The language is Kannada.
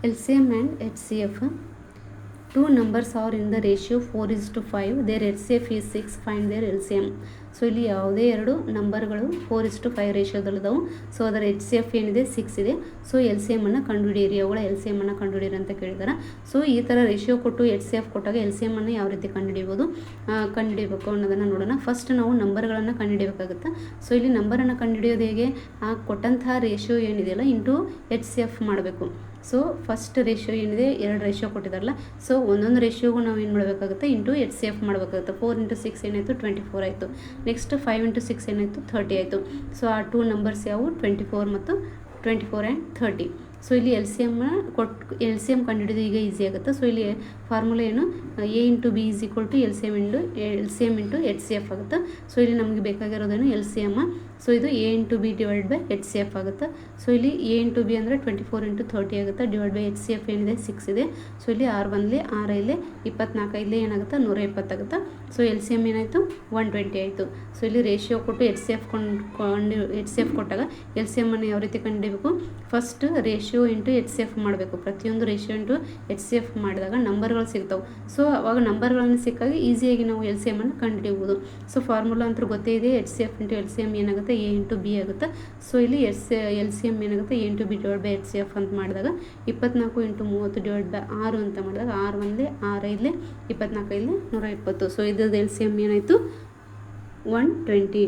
LCM and HCF. Two numbers are in the ratio 4:5. Their HCF is 6. Find their LCM. So ಇಲ್ಲಿ ಯಾವುದೇ ಎರಡು ನಂಬರ್ಗಳು 4:5 ರೇಷಿಯೋದಲ್ಲಿದ್ದಾವೆ. ಸೊ ಅದರ HCF ಏನಿದೆ 6 ಇದೆ. ಸೊ LCM ಅನ್ನು ಕಂಡುಹಿಡಿಯಿರಿ, ಅವುಗಳ LCM ಅನ್ನು ಕಂಡುಹಿಡಿಯಿರಿ ಅಂತ ಕೇಳಿದ್ದಾರೆ. ಸೊ ಈ ಥರ ರೇಷಿಯೋ ಕೊಟ್ಟು HCF ಕೊಟ್ಟಾಗ LCM ಅನ್ನು ಯಾವ ರೀತಿ ಕಂಡುಹಿಡಿಯಬೇಕು ಅನ್ನೋದನ್ನು ನೋಡೋಣ. ಫಸ್ಟ್ ನಾವು ನಂಬರ್ಗಳನ್ನು ಕಂಡುಹಿಡಿಯಬೇಕಾಗುತ್ತೆ. ಸೊ ಇಲ್ಲಿ ನಂಬರನ್ನು ಕಂಡುಹಿಡಿಯೋದು ಹೇಗೆ, ಆ ಕೊಟ್ಟಂತಹ ರೇಷಿಯೋ ಏನಿದೆಯಲ್ಲ ಇಂಟು HCF ಮಾಡಬೇಕು. ಸೊ ಫಸ್ಟ್ ರೇಷಿಯೋ ಏನಿದೆ 2 ರೇಷಿಯೋ ಕೊಟ್ಟಿದ್ದಾರಲ್ಲ, ಸೊ ಒಂದೊಂದು ರೇಷಿಯೋಗೂ ನಾವು ಏನು ಮಾಡಬೇಕಾಗುತ್ತೆ, ಇಂಟು HCF ಮಾಡಬೇಕಾಗುತ್ತೆ. 4 × 6 ಏನಾಯಿತು 24 ಆಯಿತು. ನೆಕ್ಸ್ಟ್ 5 × 6 ಏನಾಯಿತು 30 ಆಯಿತು. ಸೊ ಆ 2 ನಂಬರ್ಸ್ ಯಾವುವು 24 ಮತ್ತು 24 ಆ್ಯಂಡ್ 30. ಸೊ ಇಲ್ಲಿ LCM ಕಂಡುಹಿಡಿದು ಈಗ ಈಸಿ ಆಗುತ್ತೆ. ಸೊ ಇಲ್ಲಿ ಫಾರ್ಮುಲಾ ಏನು, A × B = LCM × HCF ಆಗುತ್ತೆ. ಸೊ ಇಲ್ಲಿ ನಮಗೆ ಬೇಕಾಗಿರೋದೇನು LCM. ಸೊ ಇದು A × B / HCF ಆಗುತ್ತೆ. ಸೊ ಇಲ್ಲಿ A × B ಅಂದರೆ 24 × 30 ಆಗುತ್ತೆ, /HCF ಏನಿದೆ 6 ಇದೆ. ಸೊ ಇಲ್ಲಿ 6 1 6 5 24 5 ಏನಾಗುತ್ತೆ 120 ಆಗುತ್ತೆ. ಸೊ LCM ಏನಾಯಿತು 120 ಆಯಿತು. ಸೊ ಇಲ್ಲಿ ರೇಷಿಯೋ ಕೊಟ್ಟು HCF ಕೊಟ್ಟಾಗ LCM ಅನ್ನು ಯಾವ ರೀತಿ ಕಂಡುಹಿಡಿಯಬೇಕು, ಫಸ್ಟ್ ರೇಷಿಯೋ ಇಂಟು HCF ಮಾಡಬೇಕು. ಪ್ರತಿಯೊಂದು ರೇಷಿಯೋ ಇಂಟು HCF ಮಾಡಿದಾಗ ನಂಬರ್ಗಳು ಸಿಗ್ತಾವೆ. ಸೊ ಅವಾಗ ನಂಬರ್ಗಳನ್ನು ಸಿಕ್ಕಾಗ ಈಸಿಯಾಗಿ ನಾವು LCM ಅನ್ನು ಕಂಡುಹಿಡಿಯಬಹುದು. ಸೊ ಫಾರ್ಮುಲಾ ಅಂತೂ ಗೊತ್ತೇ ಇದೆ, HCF × LCM ಏನಾಗುತ್ತೆ A × B ಆಗುತ್ತೆ. ಸೊ ಇಲ್ಲಿ LCM ಏನಾಗುತ್ತೆ A × B / HCF ಅಂತ ಮಾಡಿದಾಗ 24 × 30 / 6 ಅಂತ ಮಾಡಿದಾಗ 6 1 6 5 24 5 120. ಸೊ ಇದ್ರದ್ದು LCM ಏನಾಯಿತು 120.